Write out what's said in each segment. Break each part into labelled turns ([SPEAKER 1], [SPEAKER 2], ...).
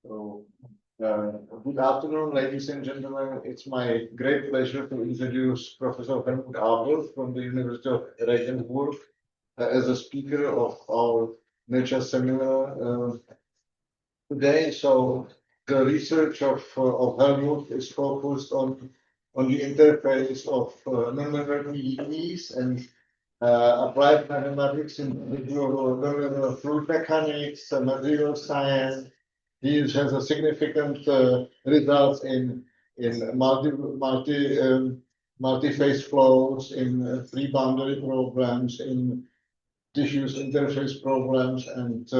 [SPEAKER 1] So, good afternoon, ladies and gentlemen. It's my great pleasure to introduce Professor Helmut Abels from the University of Regensburg as a speaker of our Nečas seminar today. So, the research of Helmut is focused on the interface of non-linear PDEs and applied mathematics in fluid mechanics, material science. He has a significant results in multi-phase flows, in free boundary programs, in diffuse interface programs, and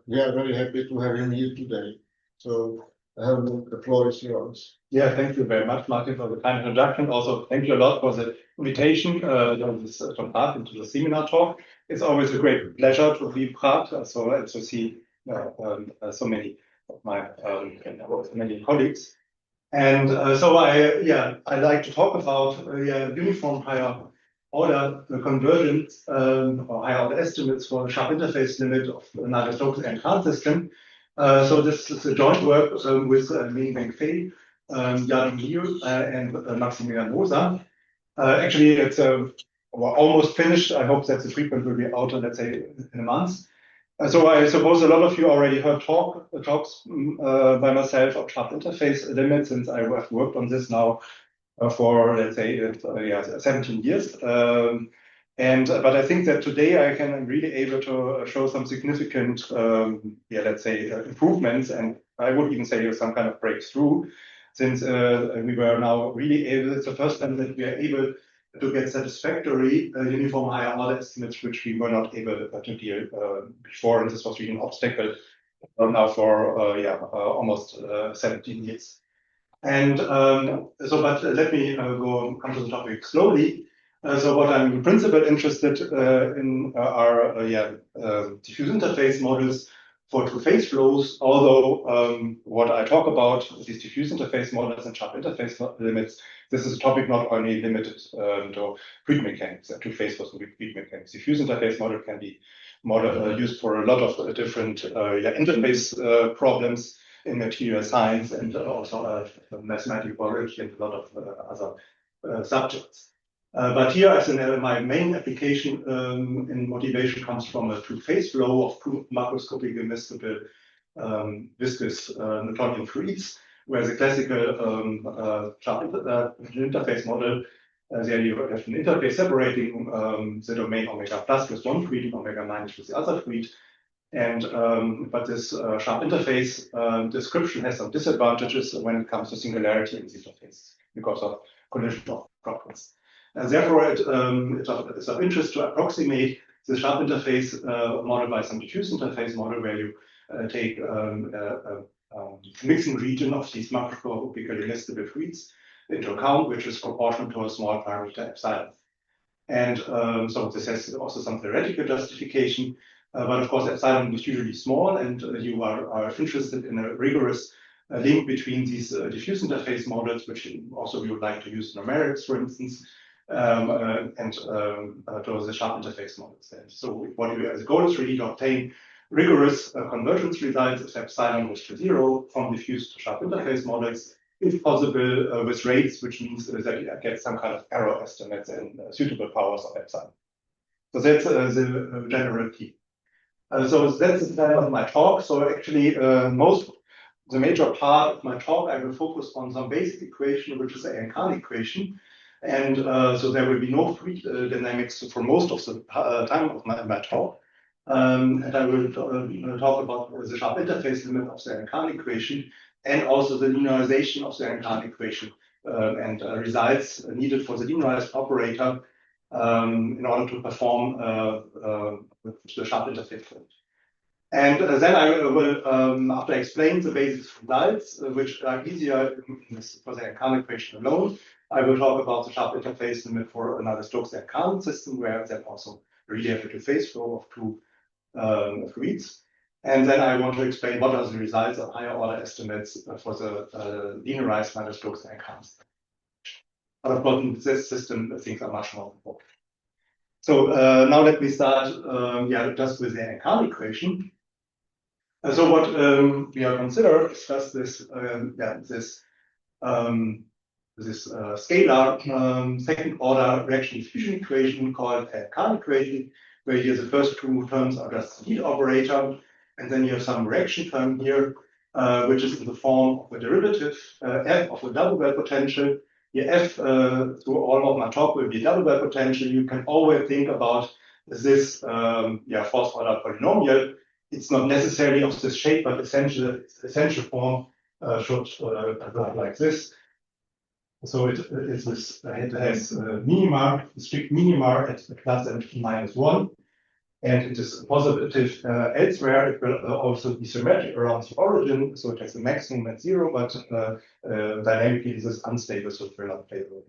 [SPEAKER 1] we are very happy to have him here today. So, Helmut, the floor is yours.
[SPEAKER 2] Yeah, thank you very much, Martin, for the kind introduction. Also, thank you a lot for the invitation to part into the seminar talk. It's always a great pleasure to be part, so to see so many of my many colleagues. And so I like to talk about uniform higher order convergence or higher order estimates for the sharp interface limit of the Navier-Stokes Allen-Cahn system. So this is a joint work with Ming Fei, Jan Liu, and Maximilian Moser. Actually, it's we're almost finished. I hope that the preprint will be out, let's say, in a month. So I suppose a lot of you already heard talks by myself of sharp interface limits, since I have worked on this now for, let's say, 17 years. But I think that today I can really able to show some significant, let's say, improvements, and I would even say some kind of breakthrough, since we were now really able. It's the first time that we are able to get satisfactory uniform higher order estimates, which we were not able to deal before, and this was really an obstacle now for almost 17 years. And but let me come to the topic slowly. So what I'm in principle interested in are diffuse interface models for two-phase flows, although what I talk about, these diffuse interface models and sharp interface limits, this is a topic not only limited to fluid mechanics, two-phase flows with fluid mechanics. Diffuse interface model can be used for a lot of different interface problems in material science, and also mathematical biology and a lot of other subjects. But here, as my main application in motivation comes from a two-phase flow of macroscopic immiscible viscous Newtonian fluids, where the classical sharp interface model, there you have an interface separating the domain omega plus with one fluid and omega minus with the other fluid. And but this sharp interface description has some disadvantages when it comes to singularity in these interfaces because of collision of properties. And therefore, it is of interest to approximate the sharp interface model by some diffuse interface model, where you take a mixing region of these macroscopically immiscible fluids into account, which is proportional to a small parameter epsilon. And so this has also some theoretical justification. But of course, epsilon is usually small, and you are interested in a rigorous link between these diffuse interface models, which also we would like to use numerics, for instance, and to the sharp interface models. And so what the goal is really to obtain rigorous convergence results if epsilon goes to 0 from diffuse to sharp interface models, if possible with rates, which means that you get some kind of error estimates and suitable powers of epsilon. So that's the general key. So that's the time of my talk. So actually, the major part of my talk, I will focus on some basic equation, which is the Allen-Cahn equation. And so there will be no fluid dynamics for most of the time of my talk. And I will talk about the sharp interface limit of the Allen-Cahn equation, and also the linearization of the Allen-Cahn equation and results needed for the linearized operator in order to perform with the sharp interface limit. And then I will, after I explain the basic results, which are easier for the Allen-Cahn equation alone, I will talk about the sharp interface limit for another Stokes Allen-Cahn system, where then also really have a two-phase flow of two fluids. And then I want to explain what are the results of higher order estimates for the linearized Navier-Stokes Allen-Cahn. But of course, in this system, things are much more important. So now let me start just with the Allen-Cahn equation. So what we are consider is just this scalar second order reaction diffusion equation called Allen-Cahn equation, where here the first two terms are just the heat operator, and then you have some reaction term here, which is in the form of a derivative f of a double well potential. Here f through all of my talk will be a double well potential. You can always think about this fourth order polynomial. It's not necessarily of this shape, but essential form should look like this. So it has minima, strict minima at plus and minus 1. And it is positive elsewhere. It will also be symmetric around the origin. So it has a maximum at 0, but dynamically this is unstable, so it will not play a role.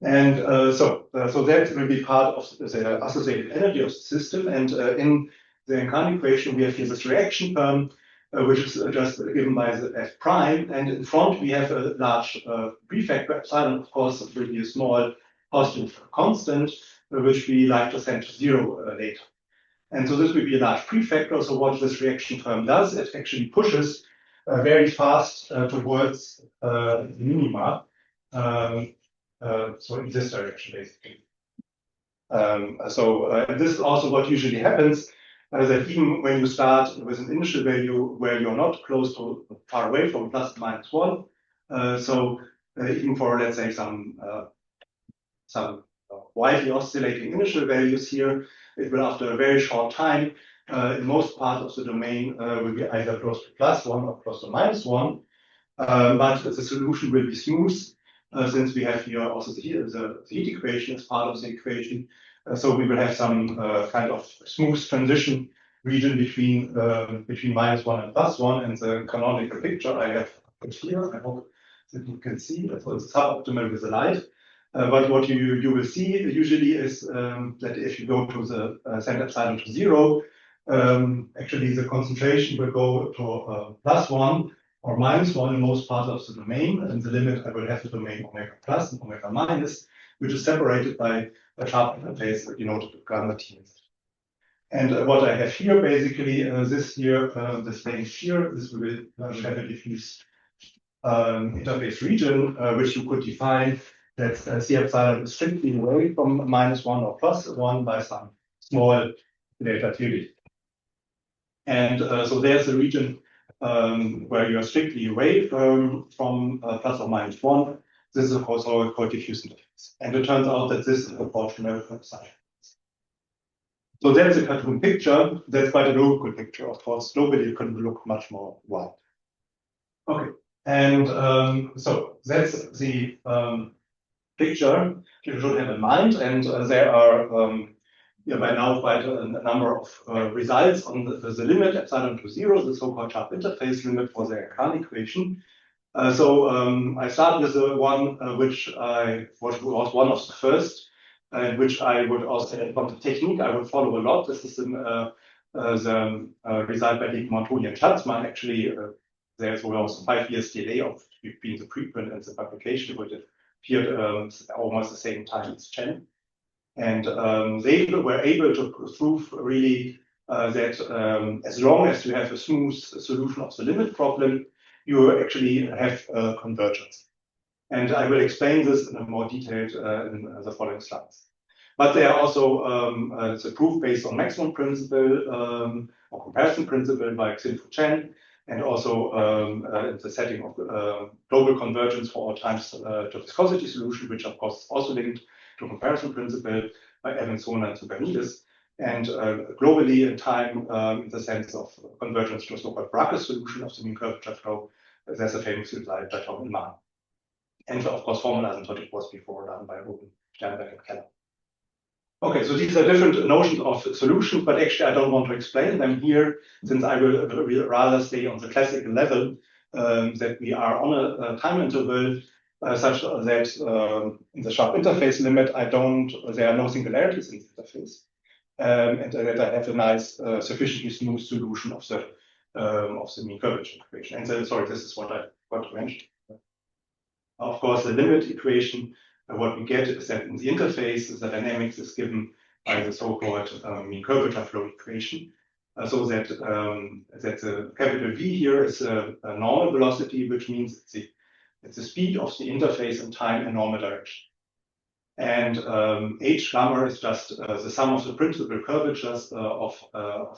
[SPEAKER 2] And so that will be part of the associated energy of the system. And in the Allen-Cahn equation, we have here this reaction term, which is just given by the f prime. And in front, we have a large prefactor epsilon. Of course, it will be a small positive constant, which we like to send to 0 later. And so this will be a large prefactor. So what this reaction term does, it actually pushes very fast towards the minima. So in this direction, basically. This is also what usually happens, that even when you start with an initial value where you're not close to far away from plus minus 1, even for, let's say, some widely oscillating initial values here, it will, after a very short time, in most parts of the domain, will be either close to plus 1 or close to minus 1. But the solution will be smooth, since we have here also the heat equation as part of the equation. So we will have some kind of smooth transition region between minus 1 and plus 1. And the canonical picture I have put here, I hope that you can see. So it's suboptimal with the light. But what you will see usually is that if you go to the center epsilon to 0, actually the concentration will go to plus 1 or minus 1 in most parts of the domain. And the limit, I will have the domain omega plus and omega minus, which is separated by a sharp interface denoted with gamma t. And what I have here, basically, this here, this range here, this will have a diffuse interface region, which you could define that C epsilon is strictly away from minus 1 or plus 1 by some small delta tilde. And so there's a region where you are strictly away from plus or minus 1. This is, of course, called diffuse interface. And it turns out that this is a proportional sign. So that's a cartoon picture. That's quite a local picture, of course. Globally, you can look much more wide. Okay. And so that's the picture you should have in mind. And there are by now quite a number of results on the limit epsilon to 0, the so-called sharp interface limit for the Allen-Cahn equation. I start with the one which was one of the first, which I would also, from the technique, I would follow a lot. This is the result by Montoya and Schatzmann. Actually, there's also 5 years delay between the preprint and the publication, but it appeared almost the same time as Chen. And they were able to prove really that as long as you have a smooth solution of the limit problem, you actually have convergence. And I will explain this in a more detailed in the following slides. But there are also it's a proof based on maximum principle or comparison principle by Xinfu Chen, and also in the setting of global convergence for all times to viscosity solution, which of course is also linked to comparison principle by Evans, Zona, and Tsoukaridis. And globally in time, in the sense of convergence to a so-called Bracke solution of the mean curvature flow, there's a famous result by Tom and Mann. And of course, formalizing what it was before done by Ruben, Sternberg, and Keller. Okay, so these are different notions of solutions, but actually I don't want to explain them here, since I will rather stay on the classical level, that we are on a time interval such that in the sharp interface limit, there are no singularities in the interface, and that I have a nice, sufficiently smooth solution of the mean curvature equation. And then, sorry, this is what I want to mention. Of course, the limit equation, what we get is that in the interface, the dynamics is given by the so-called mean curvature flow equation. so that the capital V here is a normal velocity, which means it's the speed of the interface in time in normal direction. And h gamma is just the sum of the principal curvatures of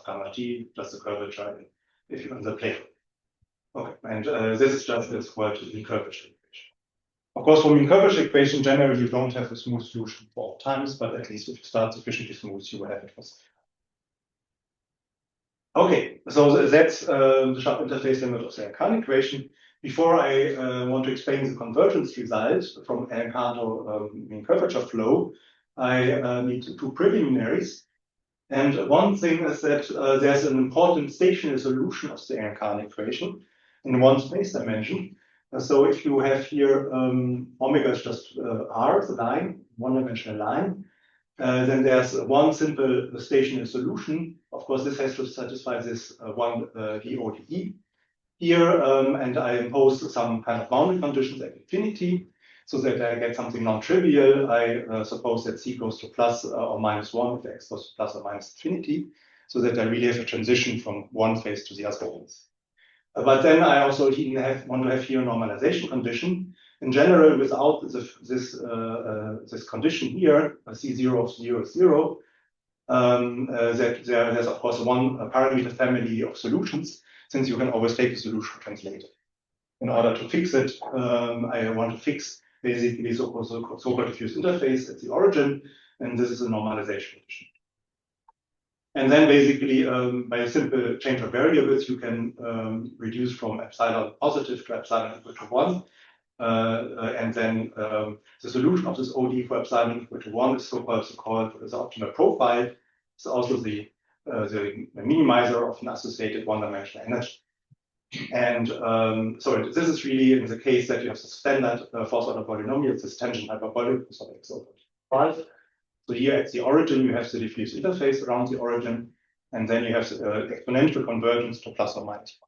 [SPEAKER 2] gamma t plus the curvature if you're in the plane. Okay, and this is just equal to the curvature equation. Of course, for mean curvature equation, generally you don't have a smooth solution for all times, but at least if you start sufficiently smooth, you will have it for some. Okay, so that's the sharp interface limit of the Allen-Cahn equation. Before I want to explain the convergence result from Allen-Cahn to mean curvature flow, I need two preliminaries. And one thing is that there's an important stationary solution of the Allen-Cahn equation in one space dimension. So if you have here omega is just r, the line, one-dimensional line, then there's one simple stationary solution. Of course, this has to satisfy this one DODE here, and I impose some kind of boundary conditions at infinity, so that I get something non-trivial. I suppose that c goes to plus or minus 1, if x goes to plus or minus infinity, so that I really have a transition from one phase to the other phase. But then I also want to have here a normalization condition. In general, without this condition here, C0 of 0 is 0, that there's of course one parameter family of solutions, since you can always take a solution translated. In order to fix it, I want to fix basically so-called diffuse interface at the origin, and this is a normalization condition. And then basically, by a simple change of variables, you can reduce from epsilon positive to epsilon equal to 1. And then the solution of this OD for epsilon equal to 1 is so-called the optimal profile. It's also the minimizer of an associated one-dimensional energy. And so this is really in the case that you have the standard first order polynomial, this tangent hyperbolic of x over 5. So here at the origin, you have the diffuse interface around the origin, and then you have the exponential convergence to plus or minus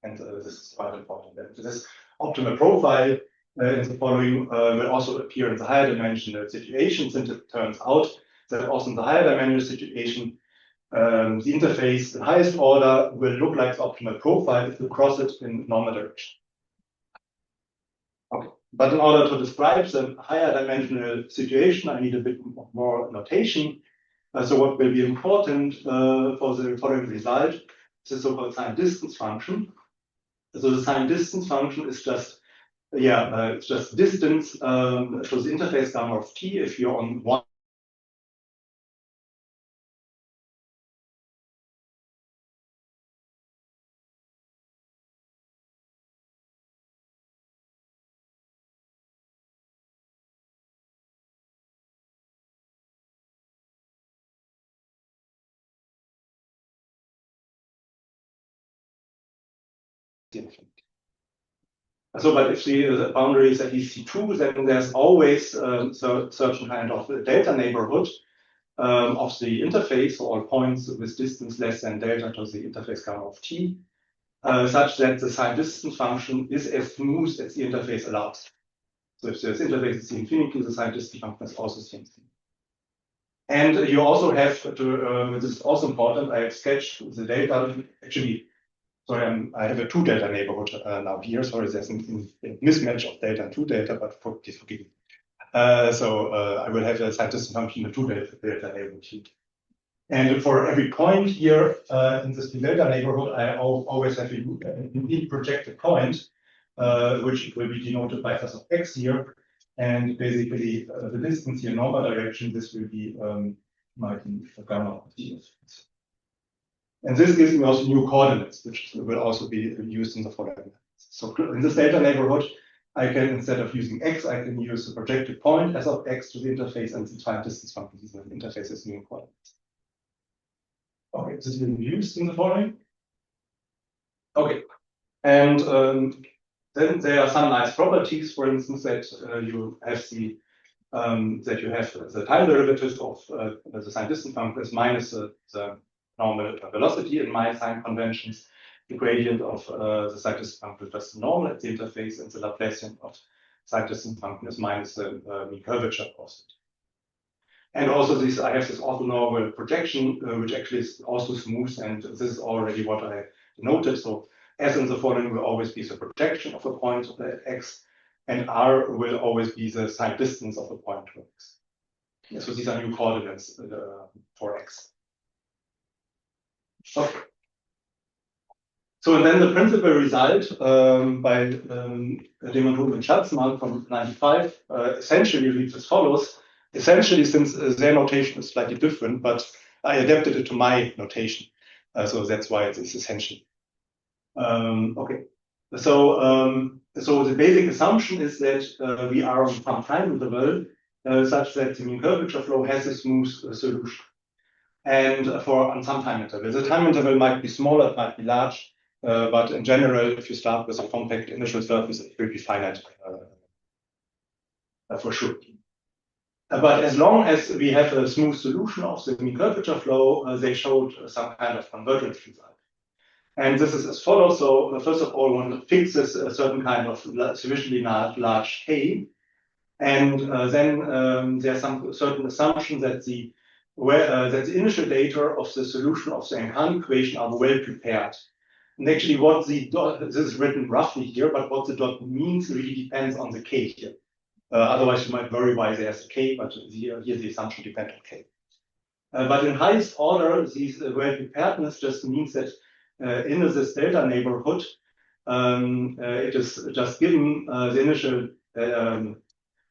[SPEAKER 2] 1. And this is quite important. And this optimal profile in the following will also appear in the higher dimensional situation, since it turns out that also in the higher dimensional situation, the interface, the highest order, will look like the optimal profile if you cross it in normal direction. Okay. But in order to describe the higher dimensional situation, I need a bit more notation. So what will be important for the following result is the so-called sign distance function. So the sign distance function is just, it's just distance to the interface gamma of t if you're on one. So, but if the boundary is at least C2, then there's always certain kind of delta neighborhood of the interface, so all points with distance less than delta to the interface gamma of t, such that the sign distance function is as smooth as the interface allows. So if this interface is the infinity, the sign distance function is also the infinity. And you also have to, this is also important, I have sketched the delta, actually, sorry, I have a 2 delta neighborhood now here. Sorry, there's a mismatch of delta and 2 delta, but please forgive me. So I will have a sign distance function in the 2 delta neighborhood here. And for every point here in this delta neighborhood, I always have a unique projected point, which will be denoted by f of x here. And basically, the distance here in normal direction, this will be my gamma of t. And this gives me also new coordinates, which will also be used in the following. So in this delta neighborhood, I can, instead of using x, I can use the projected point s of x to the interface and the time distance function. The interface is new coordinates. Okay, this will be used in the following. Okay, and then there are some nice properties. For instance, that you have the time derivative of the sign distance function is minus the normal velocity in my sign conventions. The gradient of the sign distance function is just normal at the interface, and the Laplacian of sign distance function is minus the mean curvature cost. And also this, I have this orthonormal projection, which actually is also smooth, and this is already what I noted. So S in the following will always be the projection of a point of the X, and R will always be the sine distance of a point to X. So these are new coordinates for X. Okay. So and then the principal result by Demontum and Schatzmann from 95 essentially reads as follows. Essentially, since their notation is slightly different, but I adapted it to my notation. So that's why it's essential. Okay. So the basic assumption is that we are on some time interval such that the mean curvature flow has a smooth solution. And on some time interval. The time interval might be smaller, it might be large, but in general, if you start with a compact initial surface, it will be finite for sure. But as long as we have a smooth solution of the mean curvature flow, they showed some kind of convergence result. And this is as follows. So first of all, one fixes a certain kind of sufficiently large K. And then there's some certain assumption that the initial data of the solution of the Allen-Cahn equation are well prepared. And actually what the dot, this is written roughly here, but what the dot means really depends on the K here. Otherwise you might worry why there's a K, but here the assumption depends on K. But in highest order, these well preparedness just means that in this delta neighborhood, it is just given the initial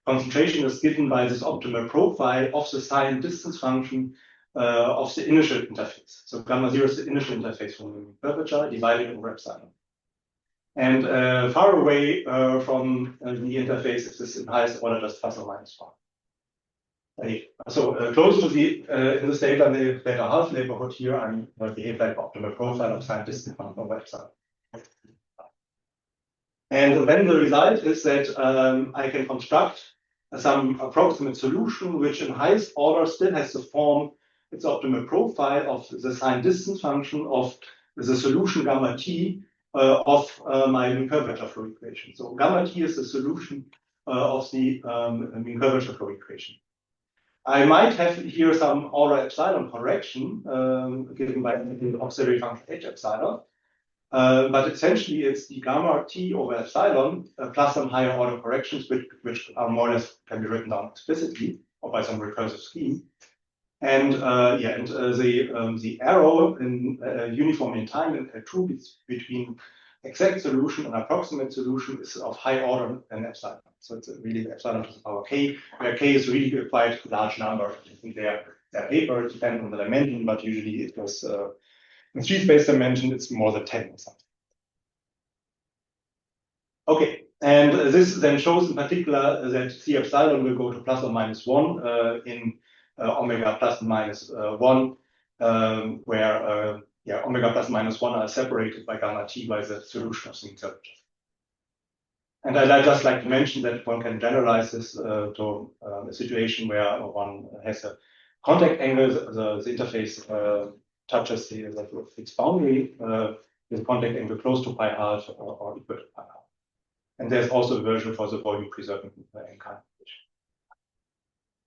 [SPEAKER 2] concentration is given by this optimal profile of the sine distance function of the initial interface. So gamma 0 is the initial interface from the curvature divided over epsilon. And far away from the interface is this in highest order just plus or minus 1. So close to the in this delta half neighborhood here, I'm behave like optimal profile of sine distance function over epsilon. And then the result is that I can construct some approximate solution, which in highest order still has to form its optimal profile of the sine distance function of the solution gamma t of my mean curvature flow equation. So gamma t is the solution of the mean curvature flow equation. I might have here some order epsilon correction given by the auxiliary function h epsilon. But essentially, it's the gamma t over epsilon plus some higher order corrections, which are more or less can be written down explicitly or by some recursive scheme. And the arrow in uniform in time in L2 between exact solution and approximate solution is of high order than epsilon. So it's really epsilon to the power k, where k is really a quite large number in their paper, depending on the dimension, but usually it was in three-space dimension, it's more than 10 or something. Okay, and this then shows in particular that C epsilon will go to plus or minus 1 in omega plus and minus 1, where omega plus and minus 1 are separated by gamma t by the solution of the curvature. And I'd just like to mention that one can generalize this to a situation where one has a contact angle, the interface touches the fixed boundary with a contact angle close to pi half or equal to pi half. And there's also a version for the volume preserving Allen-Cahn.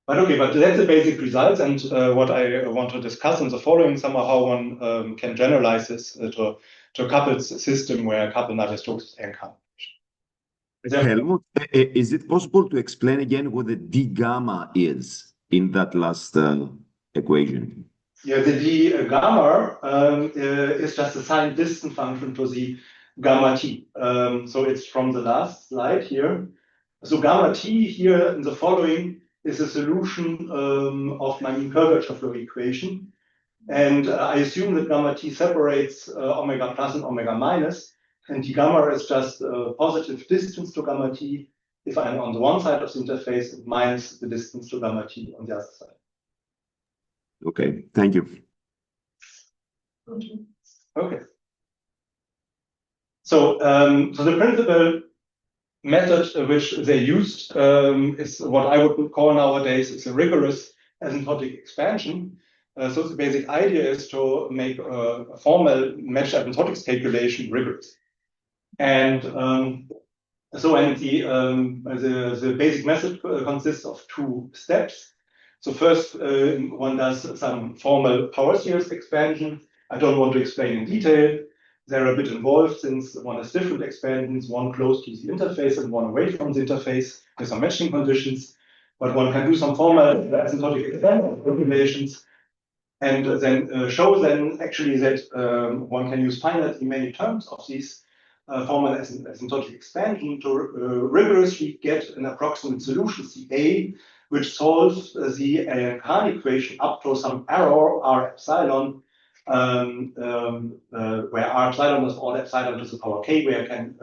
[SPEAKER 2] But okay, but that's the basic results. And what I want to discuss in the following, somehow how one can generalize this to a coupled system where a couple Navier-Stokes is Allen-Cahn.
[SPEAKER 3] Helmut, is it possible to explain again what the d gamma is in that last equation?
[SPEAKER 2] Yeah, the d gamma is just a sine distance function to the gamma t. So it's from the last slide here. So gamma t here in the following is a solution of my mean curvature flow equation. And I assume that gamma t separates omega plus and omega minus. And d gamma is just a positive distance to gamma t if I'm on the one side of the interface and minus the distance to gamma t on the other side.
[SPEAKER 3] Okay, thank you.
[SPEAKER 2] Okay. So, so the principal method which they used is what I would call nowadays is a rigorous asymptotic expansion. So the basic idea is to make a formal matched asymptotics calculation rigorous. And the basic method consists of two steps. So first, one does some formal power series expansion. I don't want to explain in detail. They're a bit involved since one has different expansions, one close to the interface and one away from the interface with some matching conditions. But one can do some formal asymptotic expansion calculations and then show then actually that one can use finitely many terms of these formal asymptotic expansion to rigorously get an approximate solution, CA, which solves the Allen-Cahn equation up to some error R epsilon, where R epsilon is all epsilon to the power k, where I can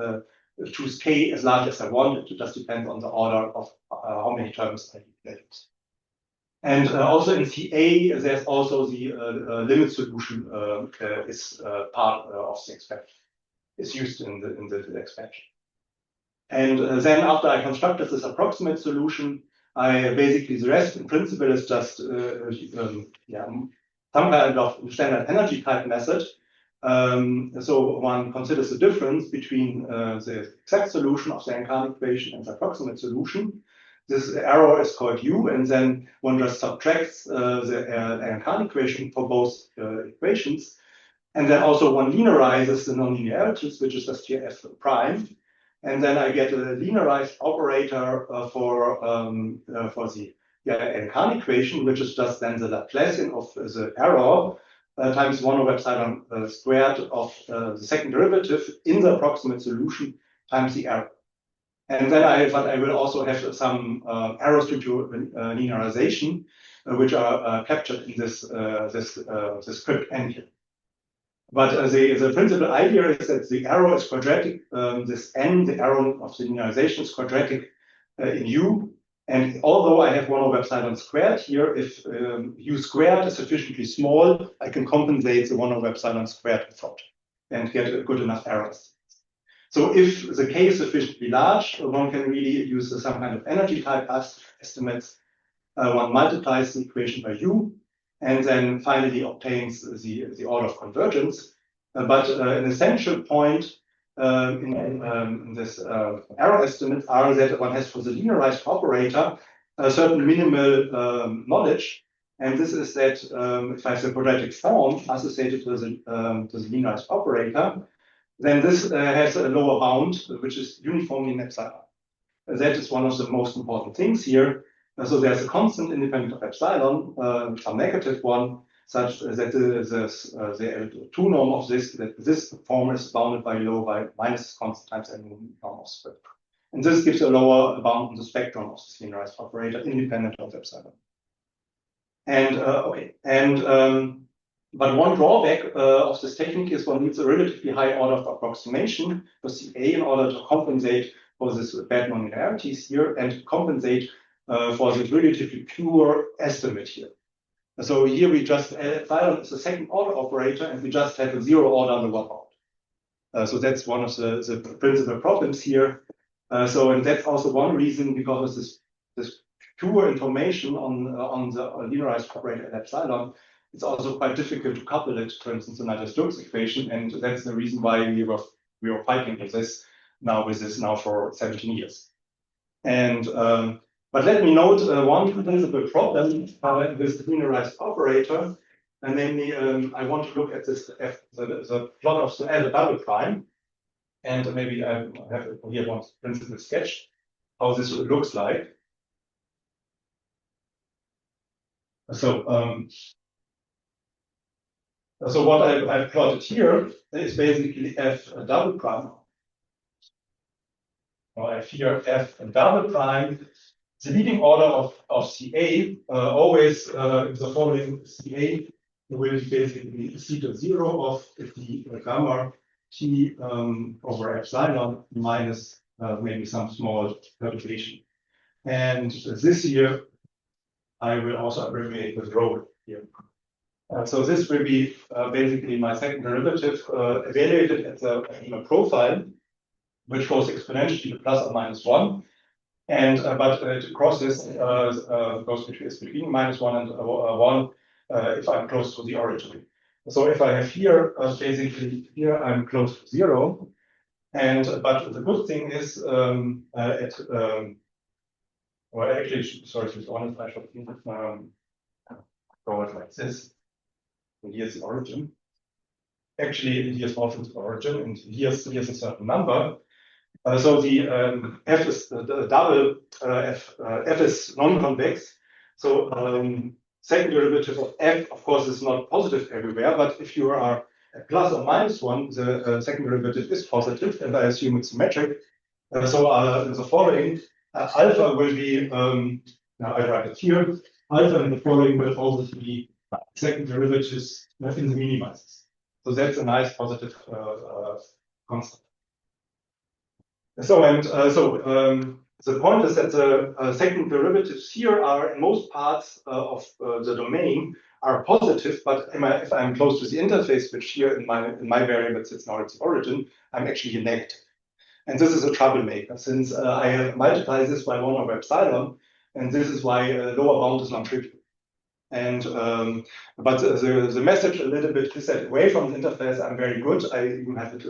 [SPEAKER 2] choose k as large as I want. It just depends on the order of how many terms I use. And also in CA, there's also the limit solution is part of the expansion. It's used in the expansion. And then after I constructed this approximate solution, I basically, the rest in principle is just some kind of standard energy type method. So one considers the difference between the exact solution of the Allen-Cahn equation and the approximate solution. This error is called U, and then one just subtracts the Allen-Cahn equation for both equations. And then also one linearizes the nonlinearities, which is just here f prime. And then I get a linearized operator for the Allen-Cahn equation, which is just then the Laplacian of the error times 1 over epsilon squared of the second derivative in the approximate solution times the error. And then I will also have some errors due to linearization, which are captured in this script n here. But the principal idea is that the arrow is quadratic. This n, the arrow of the linearization, is quadratic in U. And although I have 1 over epsilon squared here, if U squared is sufficiently small, I can compensate the 1 over epsilon squared method and get a good enough errors. So if the k is sufficiently large, one can really use some kind of energy type estimates. One multiplies the equation by U, and then finally obtains the order of convergence. But an essential point in this error estimate are that one has for the linearized operator a certain minimal knowledge. And this is that if I have the quadratic form associated to the linearized operator, then this has a lower bound, which is uniformly in epsilon. That is one of the most important things here. So there's a constant independent of epsilon, some negative one, such that the two norm of this form is bounded by low by minus constant times n norm of square. And this gives a lower bound in the spectrum of the linearized operator, independent of epsilon. And but one drawback of this technique is one needs a relatively high order of approximation for CA in order to compensate for this bad nonlinearities here and compensate for the relatively pure estimate here. So here we just epsilon is a second order operator, and we just have a zero order on the one bound. So that's one of the principal problems here. And that's also one reason, because of this pure information on the linearized operator at epsilon, it's also quite difficult to couple it, for instance, the Navier-Stokes equation, and that's the reason why we were fighting with this now for 17 years. And but let me note one principal problem with the linearized operator, and namely I want to look at this the plot of the L double prime, and maybe I have here one principal sketch how this looks like. So what I've plotted here is basically f double prime. Or I fear f double prime. The leading order of CA always the following CA will basically c to 0 of the gamma t over epsilon minus maybe some small perturbation. And this year I will also abbreviate with rho here. So this will be basically my second derivative evaluated at the profile, which goes exponentially to plus or minus 1. And but it crosses goes between minus 1 and 1 if I'm close to the origin. So if I have here basically here I'm close to 0, and but the good thing is Well, actually, sorry to be honest, I should draw it like this. And here's the origin. Actually, here's also the origin, and here's a certain number. So the f is the double f is non-convex. So second derivative of f, of course, is not positive everywhere. But if you are at plus or minus 1, the second derivative is positive, and I assume it's symmetric. So the following alpha will be now I write it here. Alpha in the following will also be second derivatives in the minimizers. So that's a nice positive constant. So the point is that the second derivatives here are in most parts of the domain are positive, but if I'm close to the interface, which here in my variables it's now its origin, I'm actually a negative. And this is a troublemaker since I have multiplied this by 1 over epsilon, and this is why lower bound is non-trivial. And but the message a little bit is that away from the interface, I'm very good. I even have it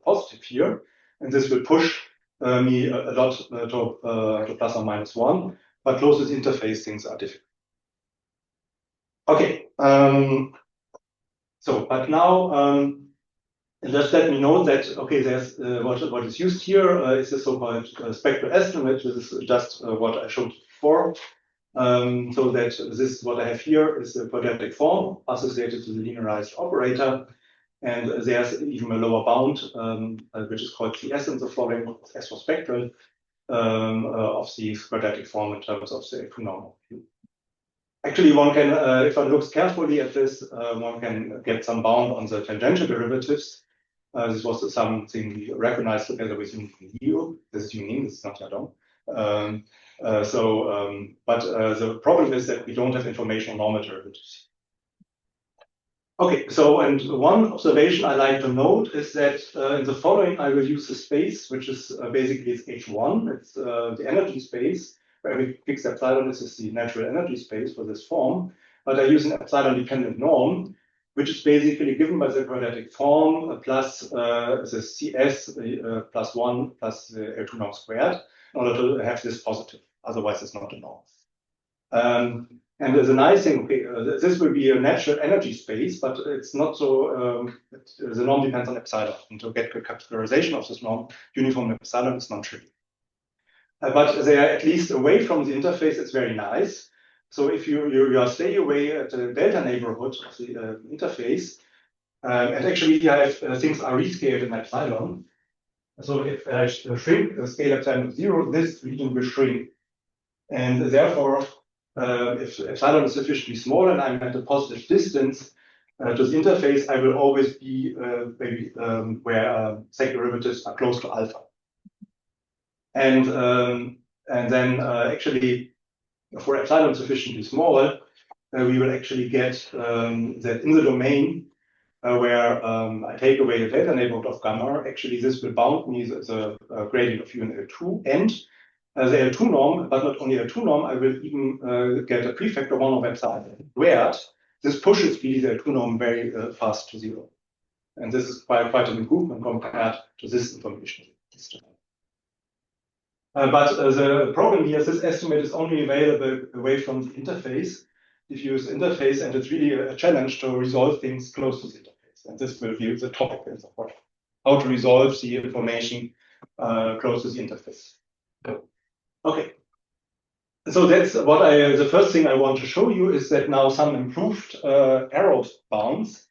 [SPEAKER 2] positive here, and this will push me a lot to plus or minus 1. But close to the interface, things are difficult. Okay. But now just let me know that okay, there's what is used here is the so-called spectral estimate. This is just what I showed before. So that this what I have here is the quadratic form associated to the linearized operator, and there's even a lower bound which is called CS in the following S for spectral of the quadratic form in terms of the equinormal. Actually, one can, if one looks carefully at this, one can get some bound on the tangential derivatives. This was something we recognized together with Union. This is Union, this is not Yadon. But the problem is that we don't have information on normal derivatives. Okay, so and one observation I like to note is that in the following I will use the space, which is basically it's H1. It's the energy space where we fix epsilon. This is the natural energy space for this form. But I use an epsilon-dependent norm, which is basically given by the quadratic form plus the CS plus 1 plus the L2 norm squared in order to have this positive. Otherwise, it's not a norm. And the nice thing, okay, this will be a natural energy space, but it's not so, the norm depends on epsilon. And to get a categorization of this norm, uniform epsilon is not trivial. But they are at least away from the interface, it's very nice. So if you stay away at the delta neighborhood of the interface, and actually here I have, things are rescaled in epsilon. So if I shrink the scale epsilon to 0, this region will shrink. And therefore, if epsilon is sufficiently small and I'm at a positive distance to the interface, I will always be maybe where second derivatives are close to alpha. And then actually, for epsilon sufficiently small, we will actually get that in the domain where I take away the delta neighborhood of gamma, actually this will bound me the gradient of U and L2 and the L2 norm, but not only L2 norm, I will even get a prefactor 1 of epsilon squared. This pushes really the L2 norm very fast to 0. And this is quite an improvement compared to this information. But the problem here is this estimate is only available away from the interface. If you use interface, and it's really a challenge to resolve things close to the interface. And this will be the topic in the course. How to resolve the information close to the interface. Okay. So that's what the first thing I want to show you is that now some improved arrow bounds.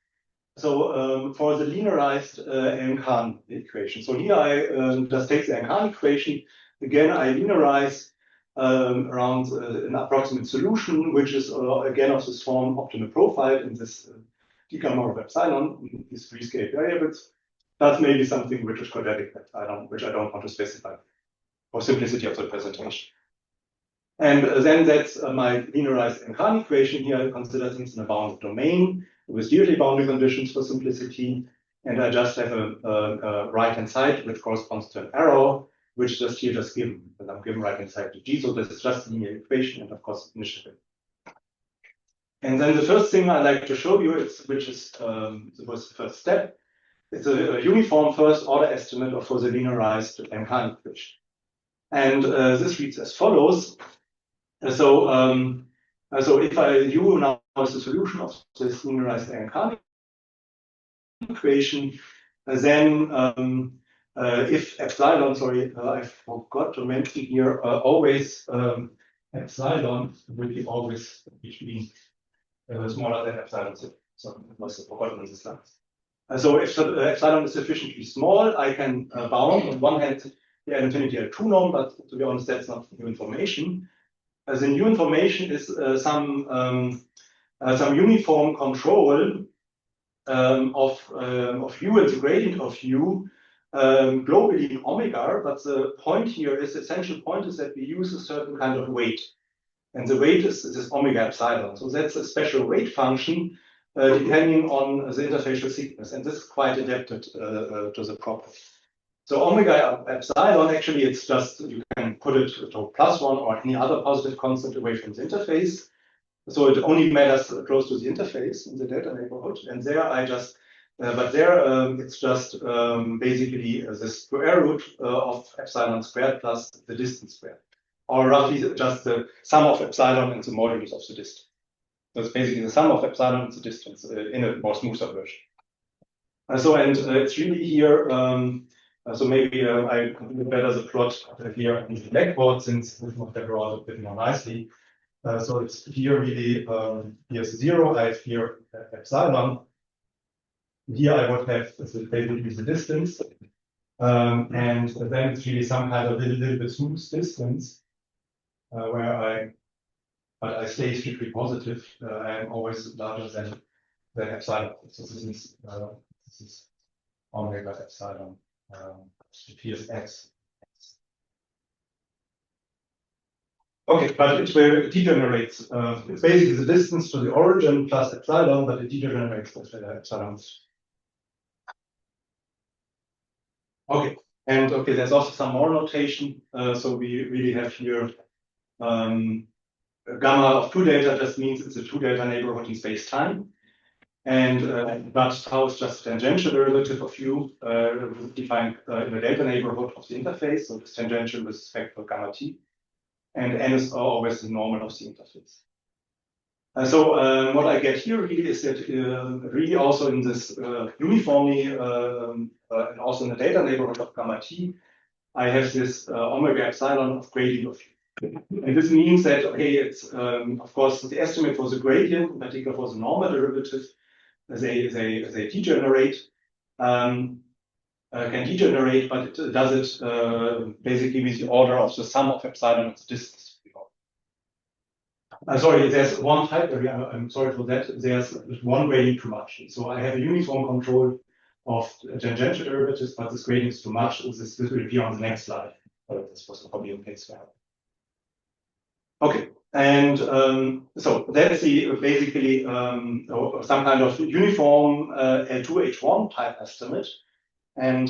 [SPEAKER 2] So for the linearized Allen-Cahn equation. So here I just take the Allen-Cahn equation. Again, I linearize around an approximate solution, which is again of this form optimal profile in this d gamma of epsilon, these three scale variables. That's maybe something which is quadratic, which I don't want to specify for simplicity of the presentation. And then that's my linearized Allen-Cahn equation here. I consider things in a bounded domain with usually boundary conditions for simplicity. And I just have a right-hand side, which corresponds to an arrow, which just here just given. And I'm given right-hand side to G. So this is just a linear equation and of course initiative. And then the first thing I like to show you was the first step. It's a uniform first order estimate for the linearized Allen-Cahn equation. And this reads as follows. So if U now is the solution of this linearized Allen-Cahn equation, then if epsilon, sorry, I forgot to mention here, always epsilon will be always between smaller than epsilon. So it was forgotten in the slides. So if epsilon is sufficiently small, I can bound on one hand the L-infinity L2 norm, but to be honest, that's not new information. The new information is some uniform control of U and the gradient of U globally in omega, but the point here is, the essential point is that we use a certain kind of weight. And the weight is this omega epsilon. So that's a special weight function depending on the interfacial thickness. And this is quite adapted to the problem. So omega epsilon, actually, it's just, you can put it to +1 or any other positive constant away from the interface. So it only matters close to the interface in the delta neighborhood. And there I just, but there it's just basically the square root of epsilon squared plus the distance squared, or roughly just the sum of epsilon and the modulus of the distance. So it's basically the sum of epsilon and the distance in a more smoother version. It's really here. So maybe I can do better the plot here in the blackboard, since this will draw a bit more nicely. So it's here really, here's 0, I have here epsilon. Here I would have basically the distance. And then it's really some kind of little bit smooth distance where but I stay strictly positive. I am always larger than epsilon. So this is omega epsilon. Here's x. Okay, but it will degenerates. It's basically the distance to the origin plus epsilon, but it degenerates with epsilon. Okay, and okay, there's also some more notation. So we really have here gamma of 2 delta just means it's a 2 delta neighborhood in space time. And but tau is just a tangential derivative of u defined in the delta neighborhood of the interface. So it's tangential with respect to gamma t. And n is always the normal of the interface. So what I get here really is that really also in this uniformly and also in the delta neighborhood of gamma t, I have this omega epsilon of gradient of u. And this means that, okay, it's of course the estimate for the gradient, in particular for the normal derivative, they degenerate, can degenerate, but it does it basically with the order of the sum of epsilon and the distance. Sorry, there's one type area. I'm sorry for that. There's one gradient too much. So I have a uniform control of tangential derivatives, but this gradient is too much. This will appear on the next slide. This was probably in case there. Okay. And so that's the basically some kind of uniform L2H1 type estimate. And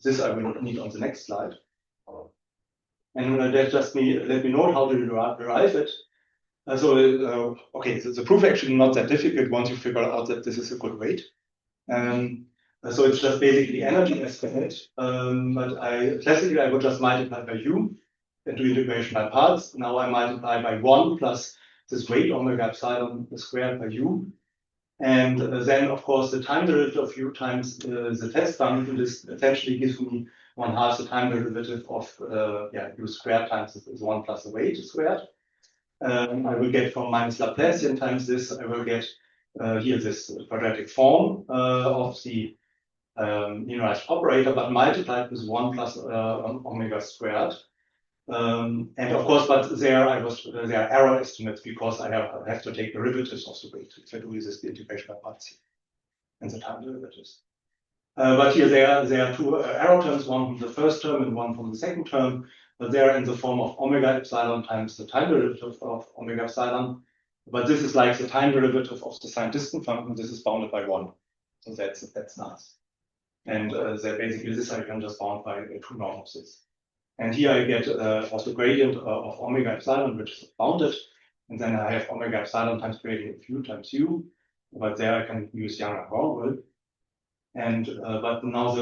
[SPEAKER 2] this I will need on the next slide. And that just let me know how to derive it. Okay, so the proof actually not that difficult once you figure out that this is a good weight. So it's just basically energy estimate. But classically I would just multiply by u. Do integration by parts. Now I multiply by 1 plus this weight omega epsilon squared by u. And then, of course, the time derivative of u times the test function. This essentially gives me 1/2 the time derivative of u squared times is 1 plus the weight squared. I will get from minus Laplacian times this, I will get here this quadratic form of the linearized operator, but multiplied with 1 plus omega squared. And of course, but there are error estimates because I have to take derivatives of the weight if I do this the integration by parts and the time derivatives. But here there are two error terms, one from the first term and one from the second term. But they are in the form of omega epsilon times the time derivative of omega epsilon. But this is like the time derivative of the sine distance function. This is bounded by 1. So that's nice. And basically this I can just bound by 2 norm of this. And here I get also gradient of omega epsilon, which is bounded. And then I have omega epsilon times gradient of u times u. But there I can use Young-Hornwell. And but now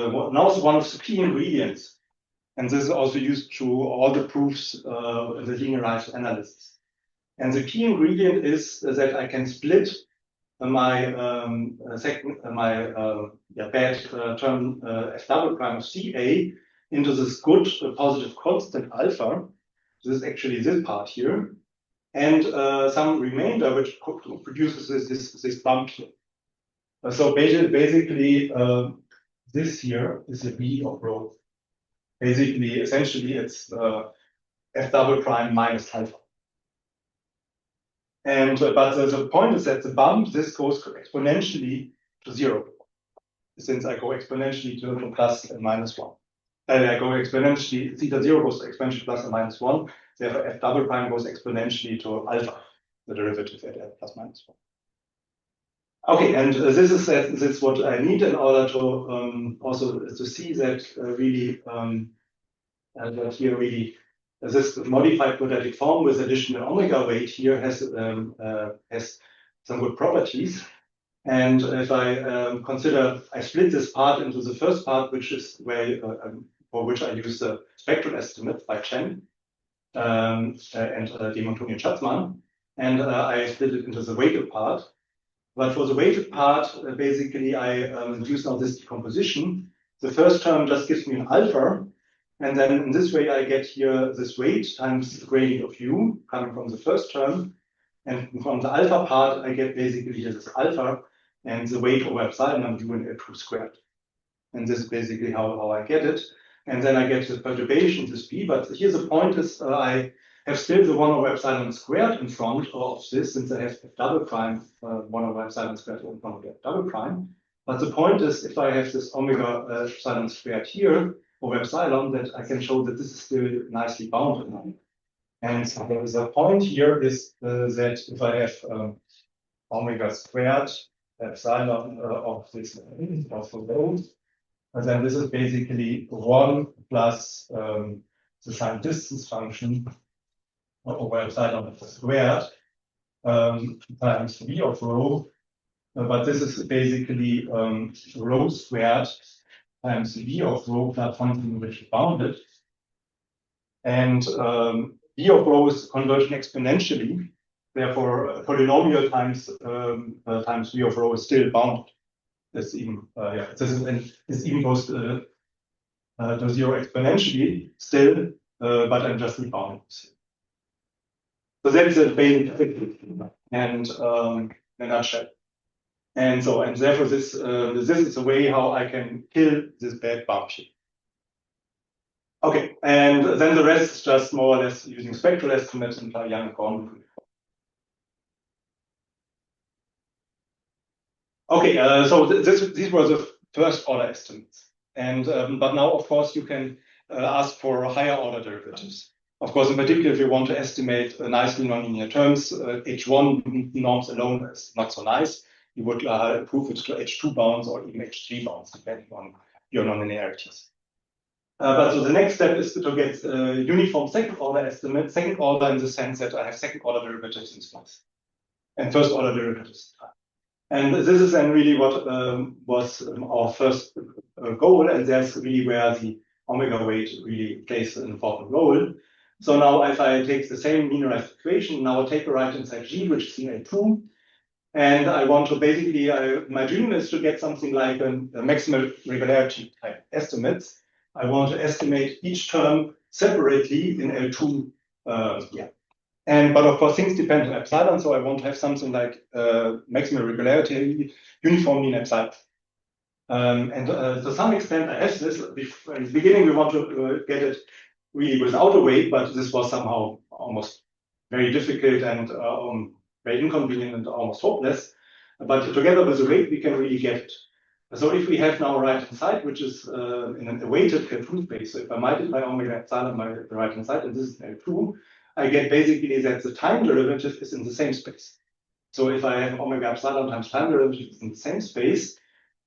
[SPEAKER 2] one of the key ingredients And this is also used to all the proofs in the linearized analysis. And the key ingredient is that I can split my bad term f double prime of CA into this good positive constant alpha. This is actually this part here, and some remainder which produces this bump here. So basically, this here is a B of rho. Basically, essentially, it's f double prime minus alpha. And but the point is that the bump, this goes exponentially to 0, since I go exponentially to plus and minus 1. And I go exponentially, theta 0 goes to exponentially plus and minus 1. Therefore, f double prime goes exponentially to alpha, the derivative at f plus minus 1. Okay, and this is what I need in order to also to see that really that here really this modified quadratic form with additional omega weight here has some good properties. And if I consider, I split this part into the first part, which is where for which I use the spectral estimate by Chen and Demonton and Schatzmann, and I split it into the weighted part. But for the weighted part, basically, I use now this decomposition. The first term just gives me an alpha. And then in this way, I get here this weight times the gradient of u coming from the first term. And from the alpha part, I get basically here this alpha and the weight over epsilon of u and L2 squared. And this is basically how I get it. And then I get the perturbation, this b. But here the point is I have still the 1 over epsilon squared in front of this, since I have f double prime 1 over epsilon squared in front of f double prime. But the point is, if I have this omega epsilon squared here over epsilon, that I can show that this is still nicely bounded. And so the point here is that if I have omega squared epsilon of this of the load, then this is basically 1 plus the sign distance function over epsilon squared times v of rho. But this is basically rho squared times v of rho plus something which is bounded. And v of rho is converging exponentially. Therefore, polynomial times times v of rho is still bounded. This even this even goes to 0 exponentially still, but I'm just rebounding. So that is a basic and in a nutshell. And so, and therefore, this is a way how I can kill this bad bump here. Okay, and then the rest is just more or less using spectral estimates and Young-Gordon. Okay, so these were the first order estimates, and but now, of course, you can ask for higher order derivatives. Of course, in particular, if you want to estimate nicely nonlinear terms, H1 norms alone is not so nice. You would improve it to H2 bounds or even H3 bounds, depending on your nonlinearities. But so the next step is to get uniform second order estimate, second order in the sense that I have second order derivatives in space and first order derivatives in time. And this is then really what was our first goal, and that's really where the omega weight really plays an important role. So now if I take the same linearized equation, now I take a right inside G, which is in A2, and I want to basically, my dream is to get something like a maximal regularity type estimates. I want to estimate each term separately in L2. But of course, things depend on epsilon, so I want to have something like maximal regularity uniformly in epsilon. And to some extent, I have this. In the beginning, we want to get it really without a weight, but this was somehow almost very difficult and very inconvenient and almost hopeless. But together with the weight, we can really get it. So if we have now a right-hand side, which is in a weighted L2 space, so if I multiply omega epsilon by the right-hand side, and this is L2, I get basically that the time derivative is in the same space. So if I have omega epsilon times time derivative is in the same space,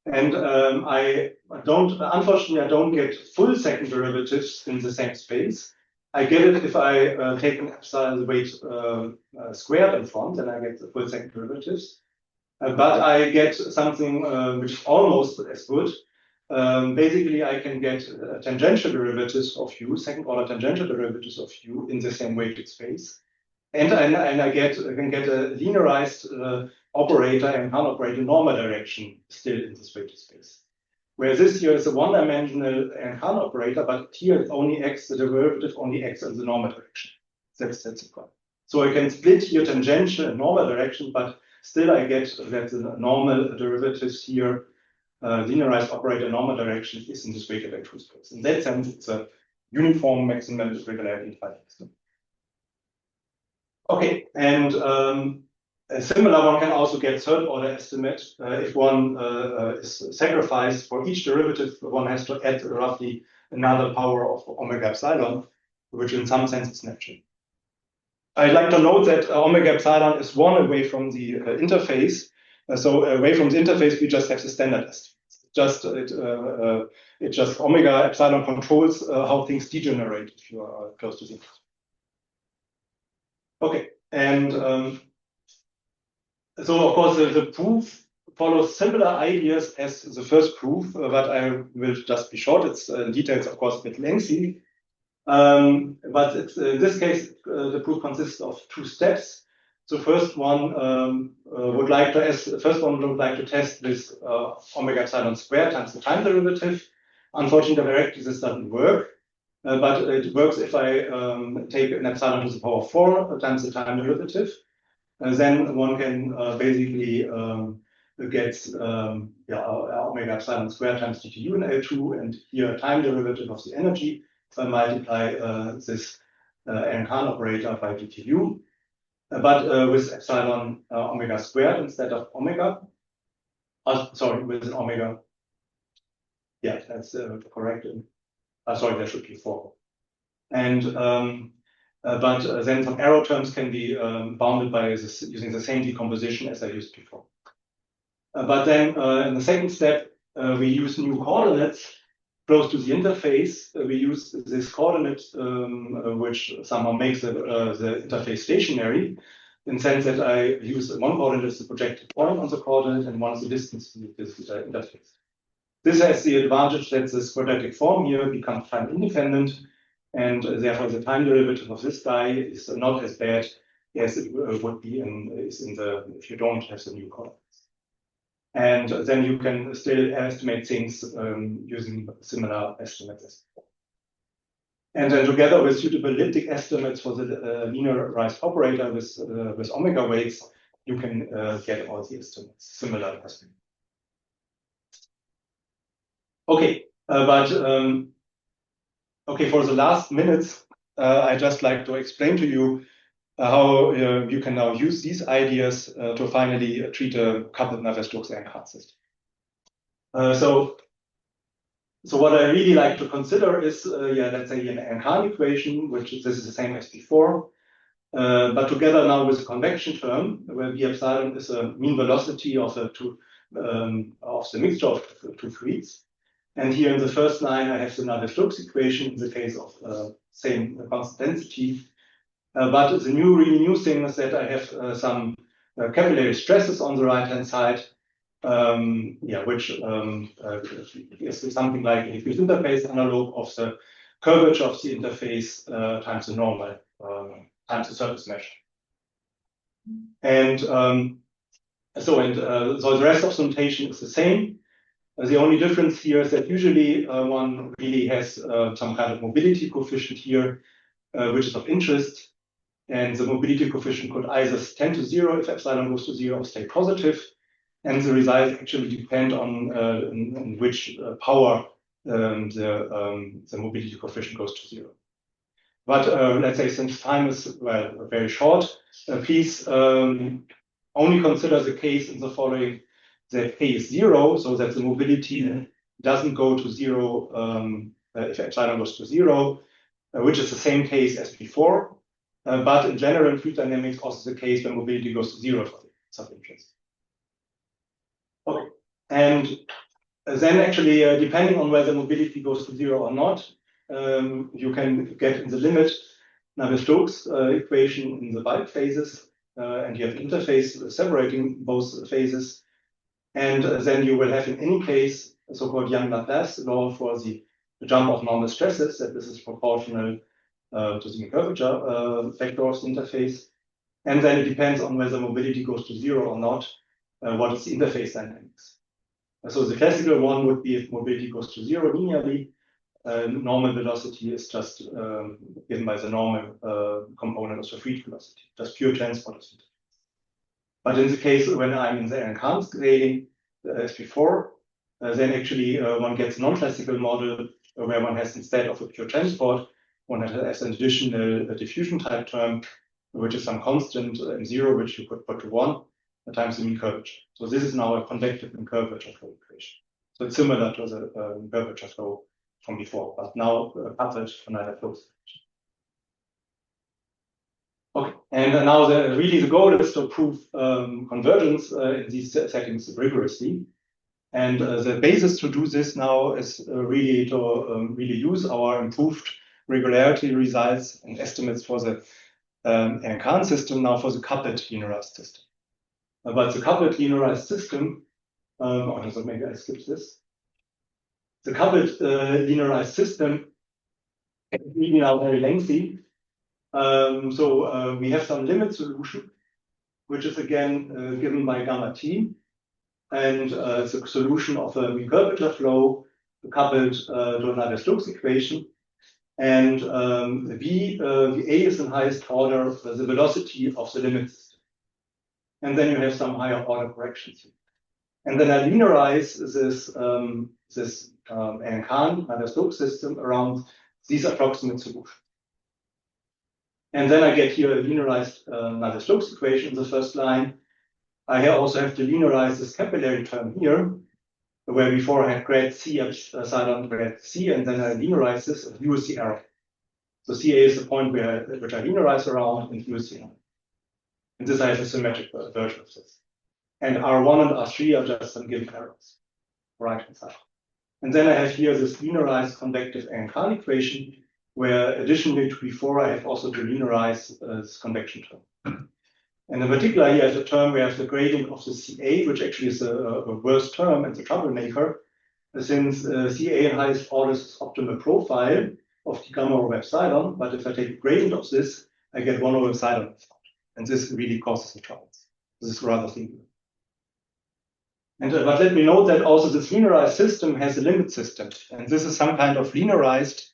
[SPEAKER 2] and unfortunately, I don't get full second derivatives in the same space. I get it if I take an epsilon weight squared in front, then I get the full second derivatives. But I get something which is almost as good basically I can get tangential derivatives of u, second order tangential derivatives of u in the same weighted space. And I can get a linearized operator and Hahn operator in normal direction still in this weighted space. Whereas this here is a one-dimensional Hahn operator, but here it's only x, the derivative only x in the normal direction. That's the point. So I can split here tangential and normal direction, but still I get that the normal derivatives here, linearized operator in normal direction is in this weighted vector space. In that sense, it's a uniform maximal regularity system. Okay, and a similar one can also get third order estimate. If one is sacrificed for each derivative, one has to add roughly another power of omega epsilon, which in some sense is natural. I'd like to note that omega epsilon is one away from the interface. So away from the interface, we just have the standard estimate. It just omega epsilon controls how things degenerate if you are close to the interface. Okay, and so of course the proof follows similar ideas as the first proof, but I will just be short. It's details, of course, a bit lengthy. But it's, in this case, the proof consists of two steps. So first one would like to test this omega epsilon squared times the time derivative. Unfortunately, directly this doesn't work. But it works if I take an epsilon to the power 4 times the time derivative. Then one can basically get omega epsilon squared times dtu in L2, and here time derivative of the energy. If I multiply this Allen-Cahn operator by dtu, but with epsilon omega squared instead of omega. Sorry, with an omega. Yeah, that's correct. Sorry, there should be 4. And but then some arrow terms can be bounded by this, using the same decomposition as I used before. But then in the second step, we use new coordinates close to the interface. We use this coordinate, which somehow makes the interface stationary, in the sense that I use one coordinate as the projected point on the coordinate and one is the distance to this interface. This has the advantage that this quadratic form here becomes time independent, and therefore the time derivative of this guy is not as bad as it would be if you don't have the new coordinates. And then you can still estimate things using similar estimates as before. And then together with suitable elliptic estimates for the linearized operator with omega weights, you can get all the estimates similar as before. Okay, okay, for the last minutes, I just like to explain to you how you can now use these ideas to finally treat a coupled Navier-Stokes Allen-Cahn system. So what I really like to consider is, let's say an Allen-Cahn equation, which this is the same as before, but together now with a convection term, where V epsilon is a mean velocity of the mixture of two fluids. And here in the first line, I have the Navier-Stokes equation in the case of same constant density. But the really new thing is that I have some capillary stresses on the right-hand side, which is something like a diffuse interface analog of the curvature of the interface times the normal times the surface mesh. And so the rest of the notation is the same. The only difference here is that usually one really has some kind of mobility coefficient here, which is of interest. And the mobility coefficient could either tend to 0 if epsilon goes to 0 or stay positive. And the results actually depend on which power the mobility coefficient goes to 0. But let's say since time is very short, please only consider the case in the following: that k is 0, so that the mobility doesn't go to 0 if epsilon goes to 0, which is the same case as before. But in general, in fluid dynamics, also the case when mobility goes to 0 for some interest. Okay, and then actually, depending on whether mobility goes to 0 or not, you can get in the limit Navier-Stokes equation in the bulk phases, and you have interface separating both phases. And then you will have in any case the so-called Young Laplace law for the jump of normal stresses, that this is proportional to the curvature factor of the interface. And then it depends on whether mobility goes to zero or not, what is the interface dynamics. So the classical one would be if mobility goes to zero linearly, normal velocity is just given by the normal component of the free velocity, just pure transport of it. But in the case when I'm in the Allen-Cahn scaling, as before, then actually one gets a non-classical model where one has, instead of a pure transport, one has an additional diffusion type term, which is some constant in zero, which you could put to 1 times the mean curvature. So this is now a convective mean curvature flow equation. So it's similar to the curvature flow from before, but now coupled to another flow equation. Okay, and now really the goal is to prove convergence in these settings rigorously. And the basis to do this now is really to really use our improved regularity results and estimates for the Allen-Cahn system now for the coupled linearized system. But the coupled linearized system, so maybe I skip this. The coupled linearized system is really now very lengthy. So we have some limit solution, which is again given by gamma t, and it's a solution of a mean curvature flow coupled to a Navier-Stokes equation. And V A is in highest order the velocity of the limit system. And then you have some higher order corrections. And then I linearize this Allen-Cahn Navier-Stokes system around these approximate solutions. And then I get here a linearized Navier-Stokes equation in the first line. I also have to linearize this capillary term here, where before I had grad C epsilon grad C, and then I linearize this and use the arrow. So CA is the point which I linearize around and use the arrow. And this I have a symmetric version of this. And R1 and R3 are just some given arrows, right hand side. And then I have here this linearized convective Allen-Cahn equation, where additionally to before I have also to linearize this convection term. And in particular, here I have a term where I have the gradient of the CA, which actually is a worst term and the troublemaker, since CA in highest order is optimal profile of the gamma over epsilon. But if I take the gradient of this, I get 1 over epsilon. And this really causes the troubles. This is rather singular. And but let me note that also this linearized system has a limit system. And this is some kind of linearized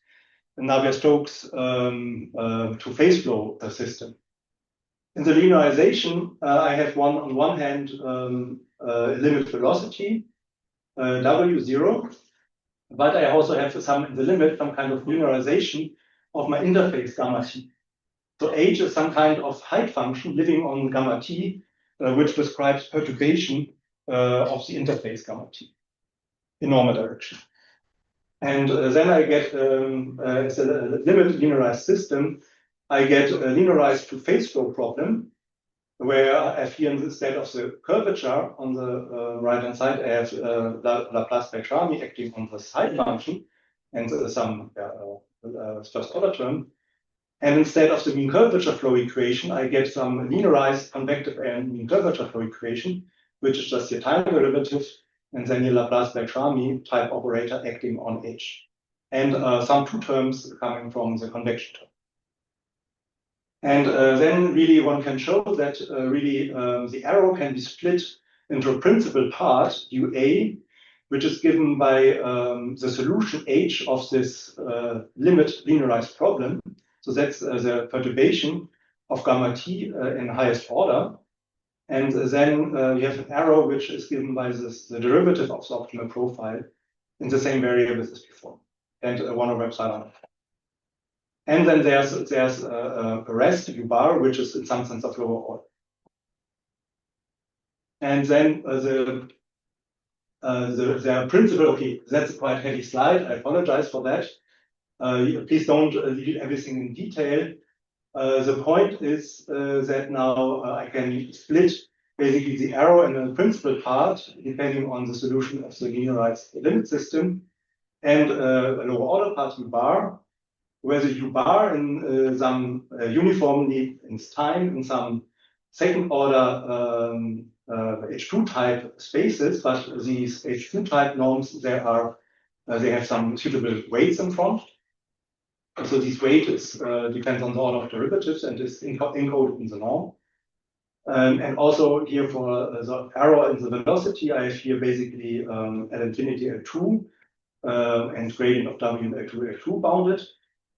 [SPEAKER 2] Navier-Stokes to phase flow system. In the linearization, I have on one hand limit velocity, W0, but I also have in the limit some kind of linearization of my interface gamma t. So H is some kind of height function living on gamma t, which describes perturbation of the interface gamma t in normal direction. And then I get, it's a limit linearized system, I get a linearized to phase flow problem, where I have here instead of the curvature on the right-hand side, I have Laplace by Charmy acting on the side function and some first order term. And instead of the mean curvature flow equation, I get some linearized convective and mean curvature flow equation, which is just the time derivative, and then your Laplace by Charmy type operator acting on H. And some two terms coming from the convection term. And then really one can show that really the arrow can be split into a principal part, UA, which is given by the solution H of this limit linearized problem. So that's the perturbation of gamma t in highest order. And then we have an arrow which is given by the derivative of the optimal profile in the same variables as before, and 1 over epsilon. And then there's a rest U bar, which is in some sense of lower order. And then the principle, okay, that's a quite heavy slide. I apologize for that. Please don't read everything in detail. The point is that now I can split basically the arrow in the principal part, depending on the solution of the linearized limit system, and a lower order part U bar, where the U bar in some uniformly in time in some second order H2 type spaces, but these H2 type norms, they have some suitable weights in front. So this weight depends on the order of derivatives and is encoded in the norm. And also here for the error in the velocity, I have here basically at infinity L2 and gradient of W L2 L2 bounded.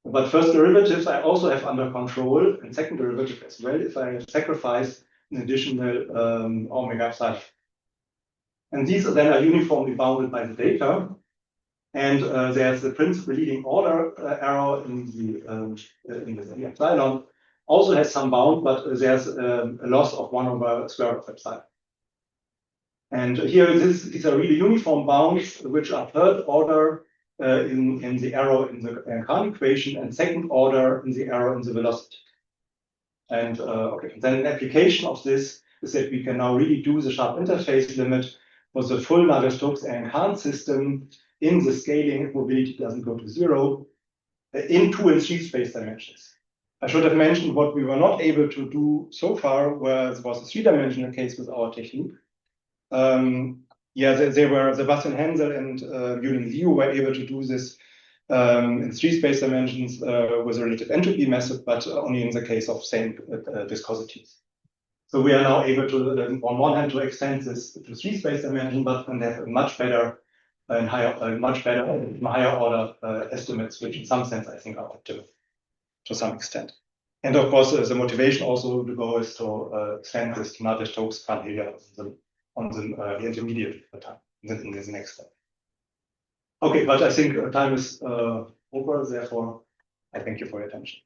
[SPEAKER 2] But first derivatives I also have under control, and second derivative as well if I sacrifice an additional omega psi. And these then are uniformly bounded by the data. And there's the principal leading order error in the epsilon also has some bound, but there's a loss of 1 over square root of epsilon. And here these are really uniform bounds, which are third order in the error in the Allen-Cahn equation and second order in the error in the velocity. And then an application of this is that we can now really do the sharp interface limit for the full Navier-Stokes Allen-Cahn system in the scaling if mobility doesn't go to 0 in 2 and 3 space dimensions. I should have mentioned what we were not able to do so far, where it was a 3-dimensional case with our technique. Sebastian Hensel and Julian Liu were able to do this in 3 space dimensions with a relative entropy method, but only in the case of same viscosities. So we are now able to, on one hand, to extend this to 3 space dimensions, but then have a much better and higher order estimates, which in some sense I think are optimal to some extent. And of course, the motivation also to go is to extend this to Navier-Stokes here on the intermediate time in this next step. Okay, but I think time is over. Therefore, I thank you for your attention.